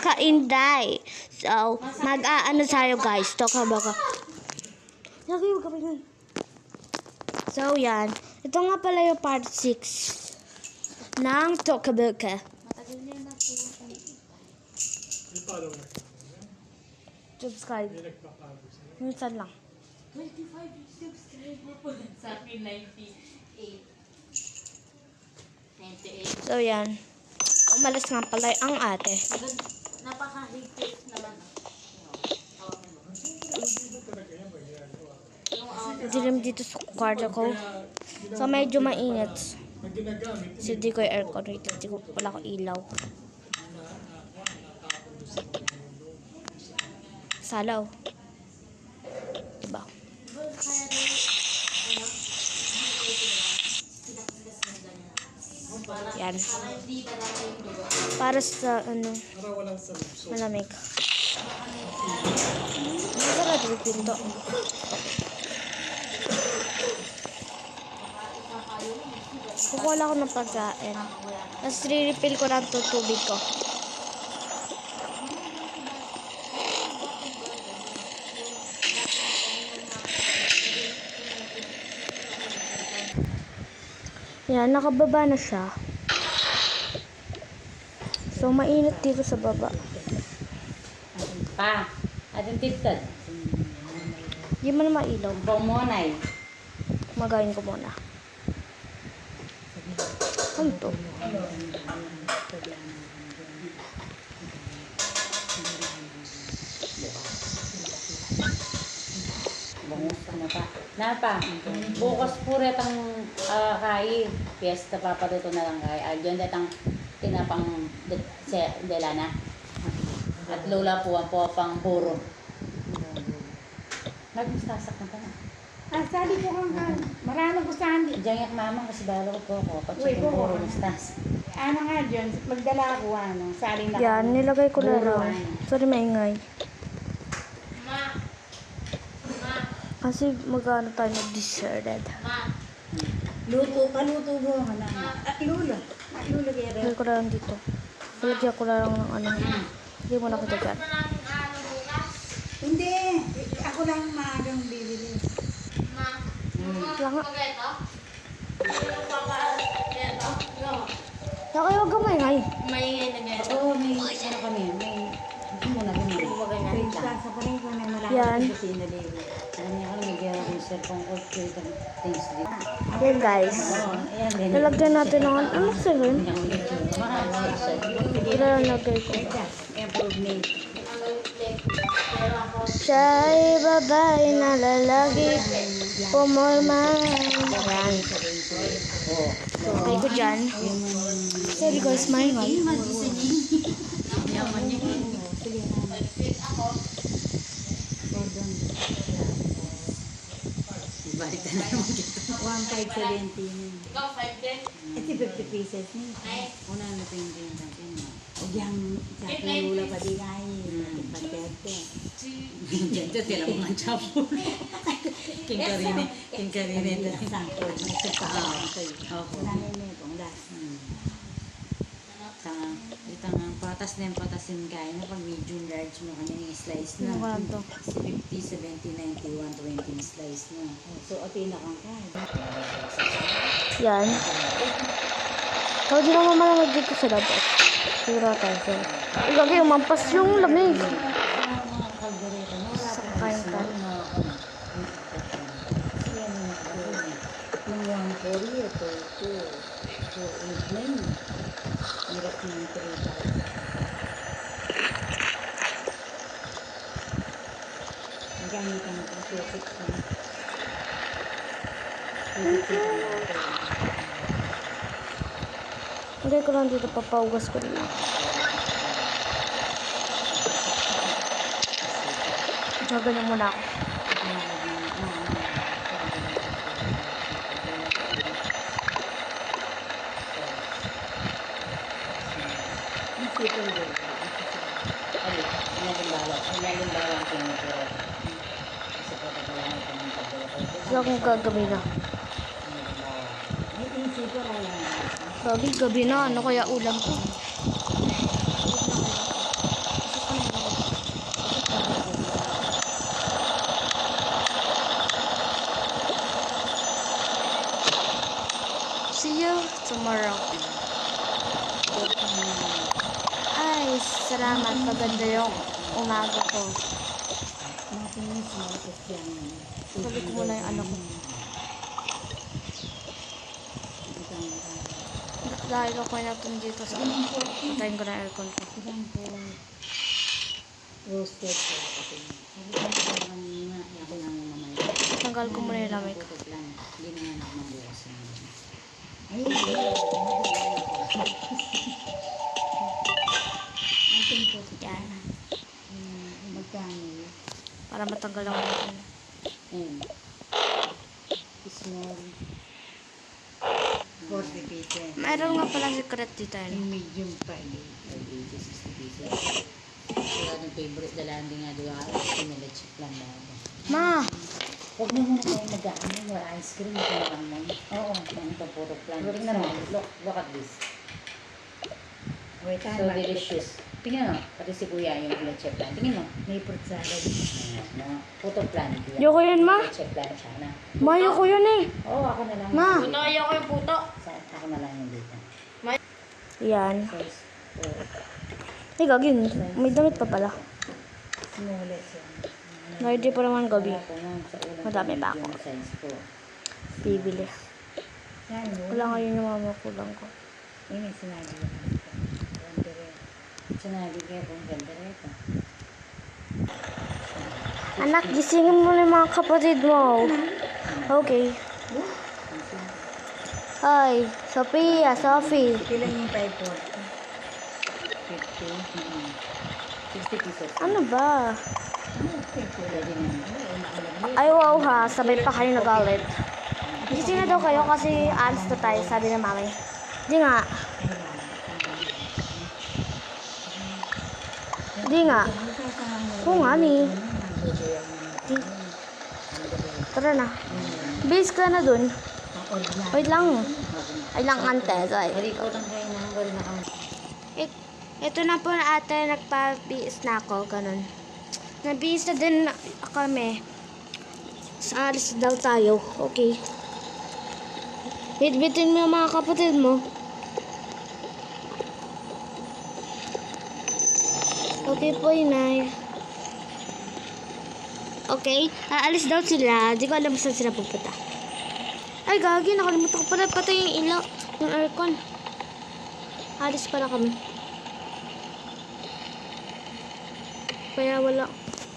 napaka-inday. So, mag-aano tayo guys. Talk about So, yan. Ito nga pala yung part 6 ng Tokabuka. Subscribe. Minsan lang. 25 subscriber po sa akin, 98. So, yan. Umalis nga pala ang ate. Napaka-higpit naman. Dilim dito sa kwarto ko. So, medyo mainit. So, di ko yung aircon. Di ko wala ko ilaw. Salaw. Diba? Yan. Para sa ano, malamig. Masarap yung pinto. Kukuha lang ako ng pagkain. Tapos re-refill ko lang itong tubig ko. Yan, nakababa na siya. So, mainit dito sa baba. Pa, ating tiptad. Hindi mo na mailaw. Bumonay. Magayin ko muna. Ano to? Bangus ka na pa. Napa, bukas puret ang kai. Fiesta papaluto na lang kai. Diyan datang tinapang delana. At lola po ang po pang puro. Nagmustasak na pa na. Sali ko kang marami ko sali. Diyan yung mama kasi balo ko po. Uy, Pati po. puro mustas. Ano nga dyan, magdala ako sali na. Yan, nilagay ko na raw. Sorry, maingay. Kasi magano tayo nag-deserted. Paluto mo ka na. Lula. Lula kaya. Lagay ko na lang dito. Lagyan ko na lang ng ano. Hindi mo na kita dyan. Hindi. Ako lang maagang bibili. Langa. Saka huwag ka maingay. Maingay na ganyan. Oo, may ano kami. May hindi mo na ganyan. Wait, sa pa rin ko na malaki. Yan. Kasi naligo. Alam niya kami, nagyara yung cellphone ko. Things dito. Yan guys. Ayan, ganyan. Nalagyan natin ng ano sila. Ilalagay ko. Improvement. Siya'y babae na lalagi pumorma. Yan. Okay ko dyan. Sorry guys, maingay. Balik na naman dito. 1,517. Ikaw, 5 din. Ito 50 pieces ni. Una na tingin natin. O yang sa lula pa di kaya. Patete. Dito, tila mo nga chapo. King Karine. Sangkod. Nagsapahan ko. Opo. Nanay na itong last. Ito nga, patas na yung patasin kaya na pag medium large mo kanya yung slice na. Ano ko lang to? 50, 70, 90, 120 yung slice na. So, o pinakang kaya. Yan. So, di naman malamag dito sa labas. Siguro tayo sir. Ilagay, umampas yung lamig. Sa kakain tayo. Yung 140, ito, 289. Hirap ng 3,000. Nagamit ang susik na. Lagay ko lang dito, papaugas ko lang. Gaganyan muna ako. So, akong gagawin na. Gabi na. Ano kaya ulam ko? Salamat. Maganda yung umaga ko. Matinis, malakas yan. Balik mo na yung ano ko. Dahil ako natin dito sa patayin ko na aircon ko. Isang po roasted po kasi. Sabi ko kanina, ako lang yung mamaya. Tanggal ko muna yung lamig. Putot lang. Hindi na nga magbukas na. Ating po Yan. magkano? Para matanggal ang ano. And small 40 pieces. Mayroon nga pala secret dito. Yung Ano? medium pa, 60 pieces. Wala ng favorite dalaan din nga doon. Pinala chip lang daw. Ma! Huwag mo muna tayo mag-ano, your ice cream. Ito na lang mo. Oo, ito puro plan. Tingnan mo, look at this. Wait, So delicious. Tingnan mo, pati si kuya yung leche plan. Tingnan mo. may fruit salad. Puto plan. Yoko yun, ma. Leche plan siya na. Mayo ko yun eh. Oo, ako na lang. Ma. Dito. Ayoko yung puto. Ako na lang yung dito. Yan. Size 4. Ay, gagin. May damit pa pala. Smollets yan. Ready pa naman gabi. Wala ko nga sa ulam. Madami pa ako. Yung size 4. Bibili. Yan, Wala ngayon yung mama kulang ko. Yun yung sinabi ko. Wonder. Sinabi kaya kung ganda rito. Anak, gisingin mo na yung mga kapatid mo. Okay. Hi, Sophia, Sophie. Kailan yung 540? 60 pesos. Ano ba? Pwede na. Ay, wow ha. Sabay pa kayo nagalit. Gising na daw kayo kasi alis na tayo, sabi ng mami. Di nga. Di nga. Oo nga ni. Di- Tara na. Base ka na dun. Wait lang. Ay lang ante. Sorry. Hindi ko lang kayo na hanggang na kami. Ito na po na ate, nagpa-BS na ako, ganun. Nabihis na din kami. Sa alis daw tayo, okay. Bitbitin mo yung mga kapatid mo. Okay po, inay. Okay, aalis daw sila. Di ko alam saan sila pupunta. Ay, gagi, nakalimutan ko pala patay yung ilaw, yung aircon. Alis pala kami.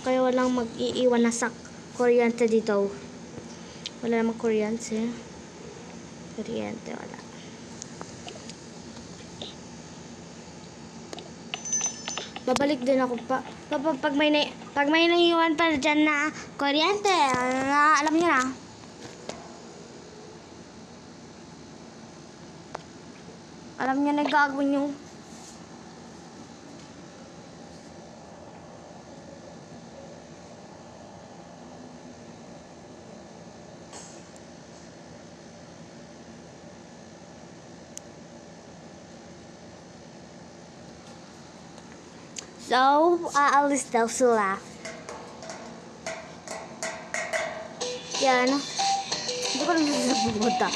Kaya walang mag-iiwan na sa kuryente dito. Wala namang kuryente. Kuryente, wala. Babalik din ako pa. Pag may naiiwan pa dyan na kuryente, alam niyo na. Alam niyo na gagawin yung So, aalis daw sila. Yan. Hindi ko naman sila pupunta.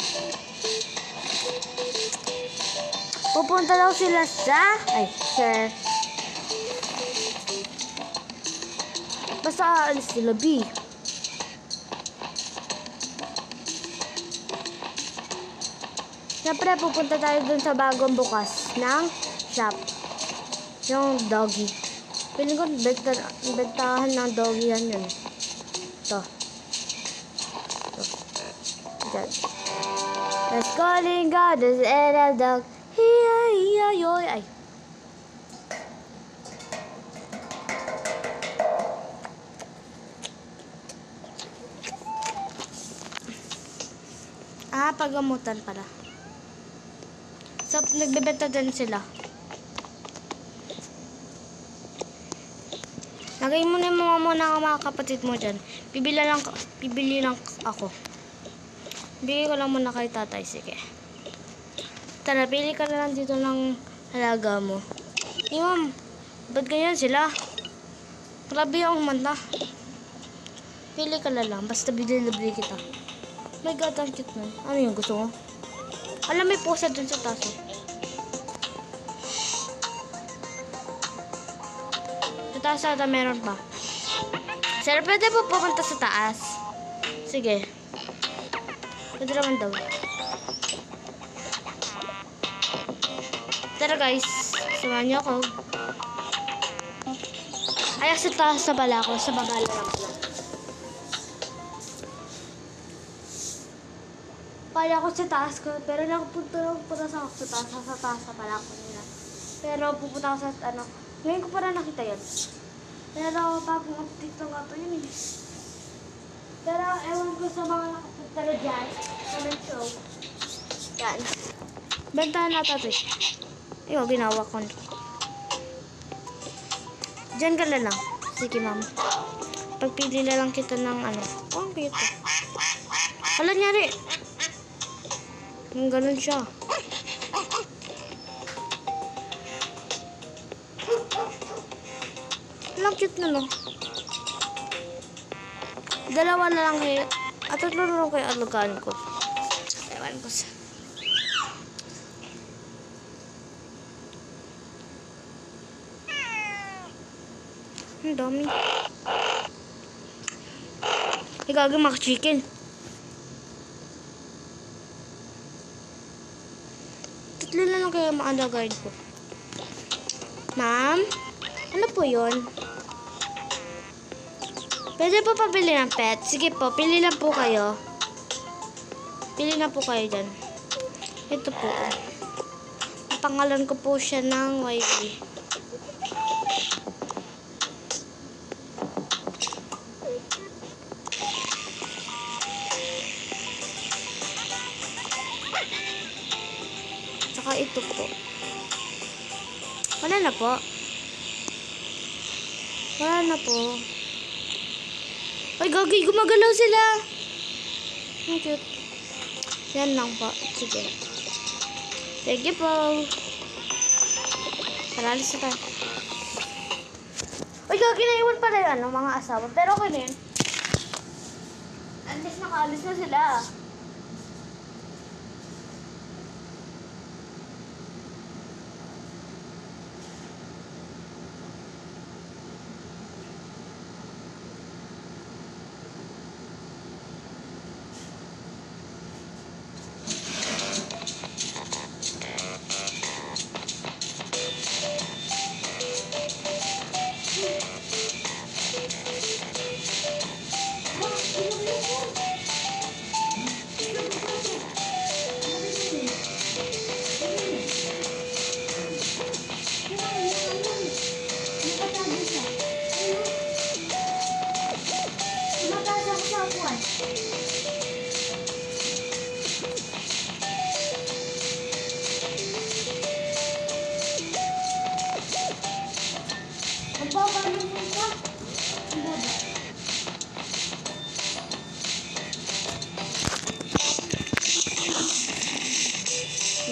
Pupunta daw sila sa... Ay, sir. Basta aalis sila, B. Siyempre, pupunta tayo dun sa bagong bukas ng shop. Yung doggy. Piling ko, bentahan ng doggy yan yun. Ito. Diyan. Let's calling God, this is a dog. Hiya, hiya, yoy. Ay. Pagamutan pala. So, nagbebenta din sila. Lagay mo na muna ang mga kapatid mo dyan. Bibili lang ako. Bigay ko lang muna kay tatay. Sige. Tara, pili ka na lang dito ng halaga mo. Hey, ma'am. Ba't ganyan sila? Grabe yung manda. Pili ka na lang. Basta bili kita. Oh my God, ang cute nun. Ano yung gusto mo? Alam, may posa dun sa taso. taas ata meron pa. Sir, pwede po pumunta sa taas. Sige. Pwede naman daw. Tara guys, samahan niyo ako. Ay, sa taas na pala ako. Sa baba lang pala. Kaya ako sa taas ko, pero nakapunta sa taas. Sa taas na pala ako nila. Pero pupunta ako sa ano. Ngayon ko para nakita yan. Pero bagong update lang ito yun eh. Pero ewan ko sa mga nakapunta na dyan. Comment show. Yan. Bentahan natin ito eh. Ayun, ginawa ko. Diyan ka na lang. Sige, ma'am. Pagpili na lang kita ng ano. Oh, ang cute. Wala nyari. Ganun siya. Walang cute na, no? Dalawa na lang kayo. At tatlo na lang kayo alagaan ko. Ewan ko sa... Ang dami. Igagawin maka-chicken. Tatlo na lang kayo maalagaan ko. Ma'am? Ano po yun? Pwede po pabili ng pet? Sige po, pili lang po kayo. Pili na po kayo dyan. Ito po. Pangalan ko po siya ng YB. Tsaka ito po. Wala na po. Wala na po. Ay, gagay, gumagalaw sila. Ang cute. Yan lang po. Sige. Thank you po. Paralis na tayo. Ay, gagay, naiwan pala yung ano, mga asawa. Pero okay na yun. At least nakaalis na sila.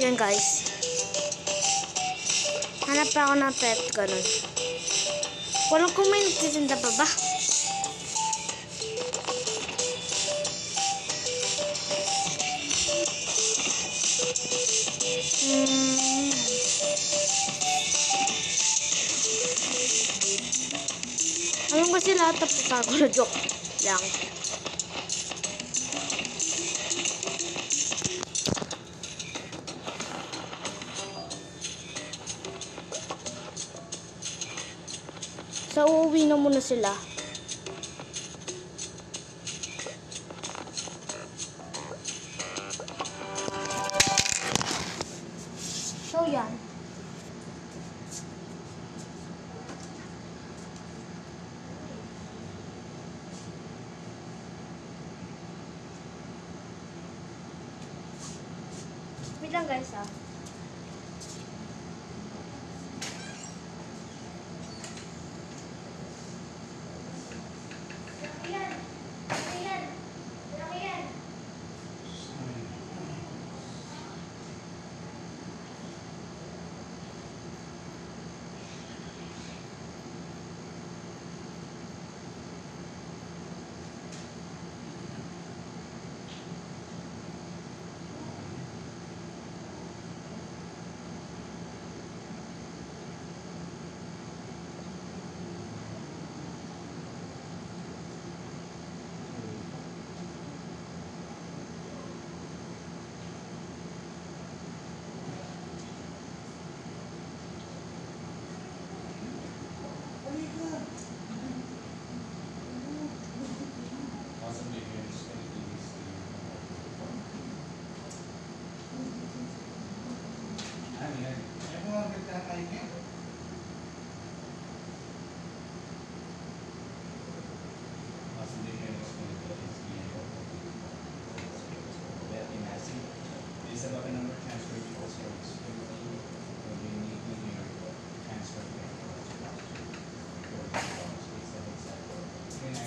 Yan guys. Hanap pa ako ng pet. Ganun. Walang kung may nagtitinda pa ba? Ayun kasi lahat na pagkagano. Joke lang. So, uuwi na muna sila. So, yan. Wait lang guys, ah.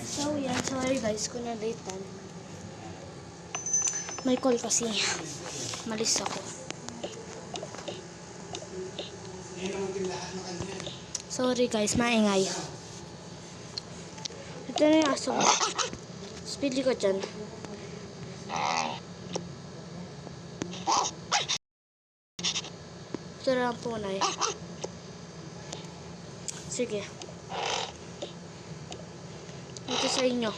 So, yan. Sorry guys kung na-latean. May call kasi. Malis ako. Sorry guys, maingay. Ito na yung aso. Speedy ko dyan. Ito na lang tunay. Sige. Ito sa inyo.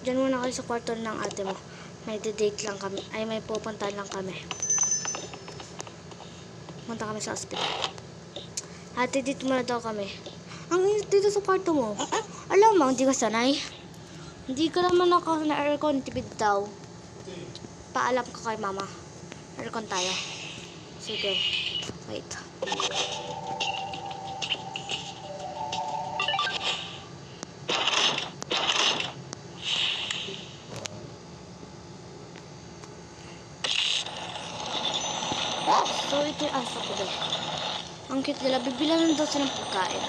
Diyan muna kayo sa kwarto ng ate mo. May date lang kami. Ay, may pupunta lang kami. Punta kami sa hospital. Ate, dito muna daw kami. Ang init dito sa kwarto mo. Alam mo, hindi ka sanay. Hindi ka naman ako na aircon, tipid daw. Paalam ka kay mama. Aircon tayo. Sige. Wait. So, ito yung aso ko daw. Ang cute nila. Bibilan daw sila ng pagkain.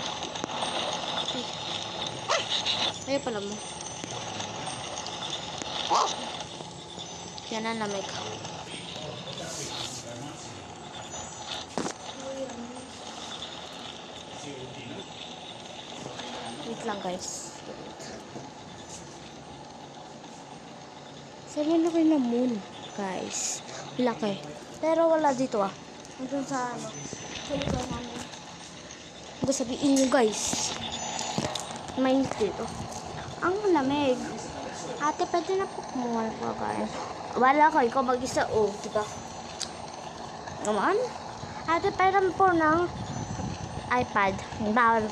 Ay. Ayaw pala mo. Yan na lamig. Wait lang guys. Sabi na kayo na moon, guys. Laki. Pero wala dito ah. Hanggang sa ano. Sa lugar namin. Hanggang sabihin nyo guys. Mainit dito. Ang lamig. Ate, pwede na po kumuha ng pagkain. Wala ko, ikaw mag-isa. Oh, diba? Naman? Ate, pwede po ng iPad. Bawal.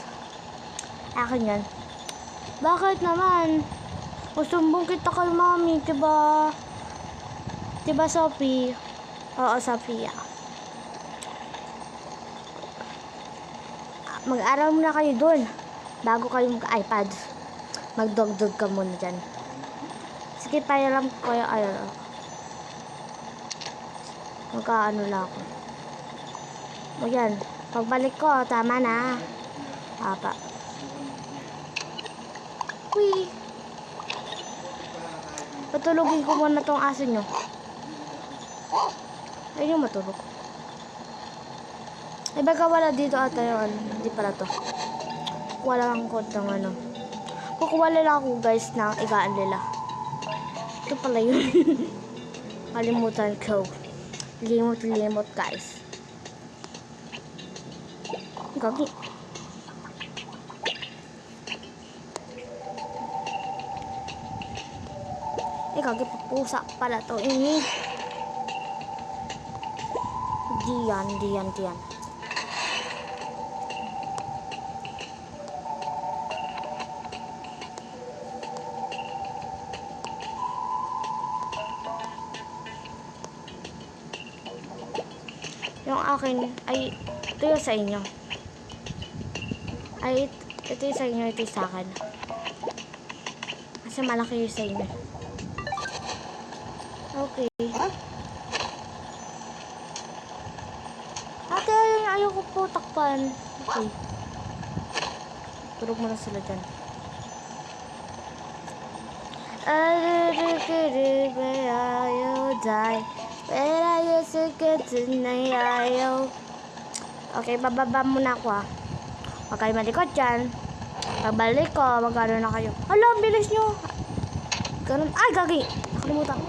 Akin yan. Bakit naman? Usumbong kita kay mami, diba? Diba, Sophie? Oo, Sophia. Mag-aral muna kayo dun. Bago kayo mag-iPad. Magdog-dog ka muna dyan. Sige, payaram ko kayo. Ayun. Magkaano lang ako. O yan. Pagbalik ko, tama na. Apa. Uy. Patulogin ko muna tong aso nyo. Ayun yung matulog. Eh, baga wala dito ata yun. Hindi pala to. Wala lang ko ng ano. Kukuha nila ako guys ng igaan nila. Ito pala yun. Kalimutan ko. Limot guys. Gagi. Gagi, papusa pala to. Diyan. Yung akin ay ito yung sa inyo. Ay ito yung sa inyo, ito yung sa akin. Kasi malaki yung sa inyo. Okay. Ate, ayoko po takpan. Okay. Turog mo na sila dyan. I'll die. But I used to get tonight. Okay, bababa muna ako ah. Huwag kayo malikot dyan. Pagbalik ko, magkano na kayo. Hala, ang bilis nyo. Ganun. Ay, gagi. Nakalimutan.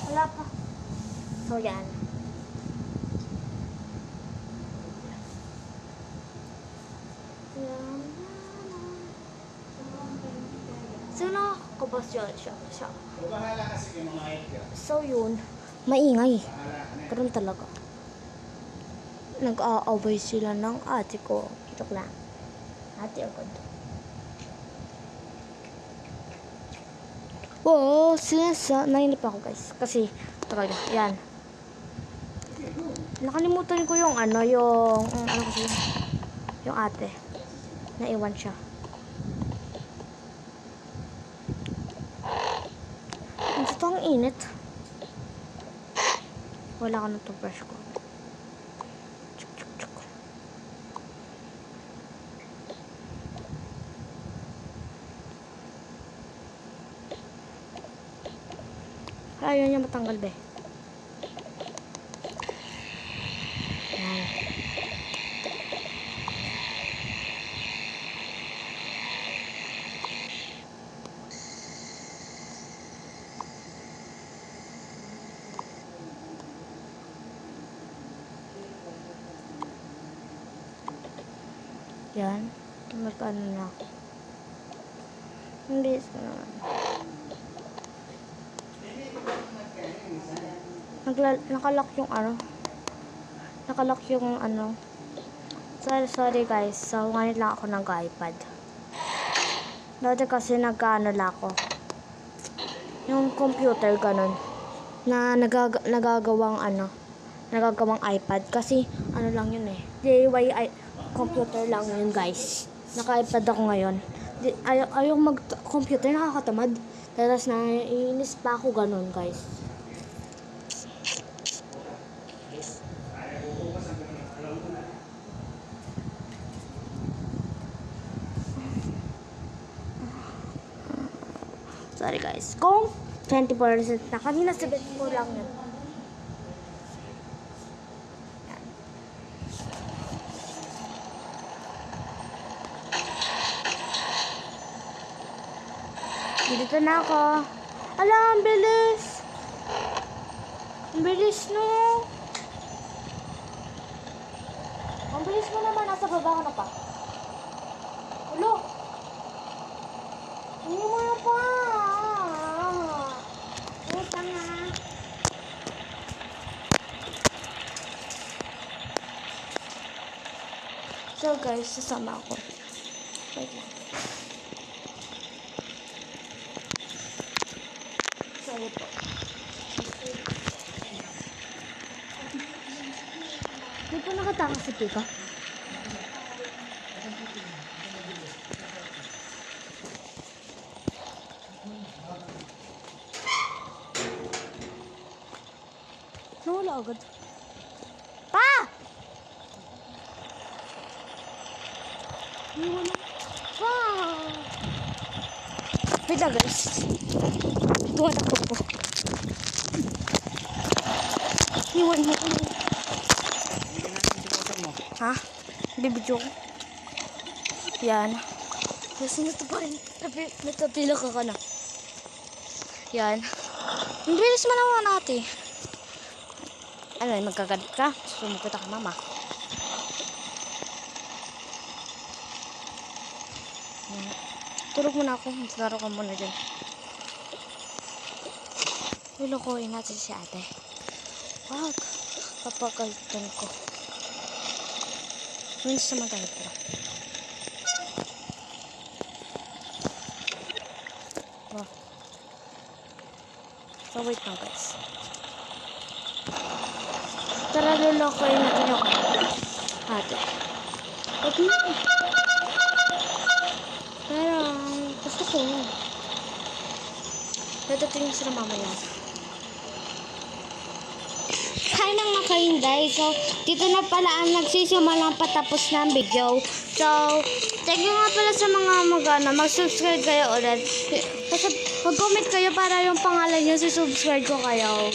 Wala pa. So, yan. So, nakakabas yun siya. So, yun. Maingay. Karoon talaga. Nag-aaway sila ng ate ko. Joke lang. Ate agad. Oo, nainip ako guys. Kasi, talaga. Yan. Nakalimutan ko yung ano, yung kasi, yung ate. Naiwan siya. Ito ang init. Wala ka na toothbrush ko. ayaw niya matanggal, be. Yan. Yan. Magkano na ako. Hindi na naman. Nakalock yung ano. Nakalock yung ano. Sorry guys. So, ngayon lang ako nag-iPad. Dati kasi nag-ano lang ako. Yung computer, ganun. Na nagagawang ano. Nagagawang iPad. Kasi, ano lang yun eh. DIY computer lang yun guys. Naka-iPad ako ngayon. Ayaw mag-computer, nakakatamad. Tapos naiinis pa ako ganun guys. Sorry guys. Kung 24% na, kanina 74 lang yun. Dito na ako. Ala, ang bilis. Ang bilis, no? Ang bilis mo naman. Nasa baba ka na pa. Ulo. Hindi mo na pa. Puta nga. So guys, sasama ako. Wait lang. Sorry po. Di pa nakatakas si Pika? Nawala agad. Pa! Nawala. Pa! Wait lang guys. Tumatakbo po. Iwan mo ko. Ha? Bibidyo ko. Yan. Kasi natupain. Natapila ka na. Yan. Ang bilis mo naman ate. Ano, magkagalit ka? Sumukita ka mama. Yan. Tulog muna ako. Maglaro ka muna dyan. Lulukuhin natin si ate. Wag. Papagalitan ko. Minsan naman tayo pala. Wow. So, wait lang guys. Tara, lulukuhin natin yung ate. Wag na. Pero, gusto ko. Dadating sila mamaya. Kain nang makahinday. So, dito na pala ang nagsisimulang patapos ng video. So, thank you nga pala sa mga mag-subscribe kayo ulit. Kasi mag-comment kayo para yung pangalan nyo, subscribe ko kayo.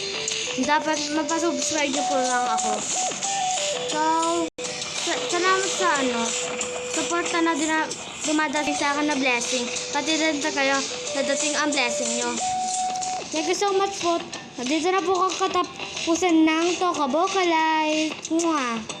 Dapat mapasubscribe nyo po lang ako. So, salamat sa supporta na din na dumadating sa akin na blessing. Pati rin sa kayo, nadating ang blessing nyo. Thank you so much po. Dito na po kakatapusan ng Toka Boca Life. Mwah!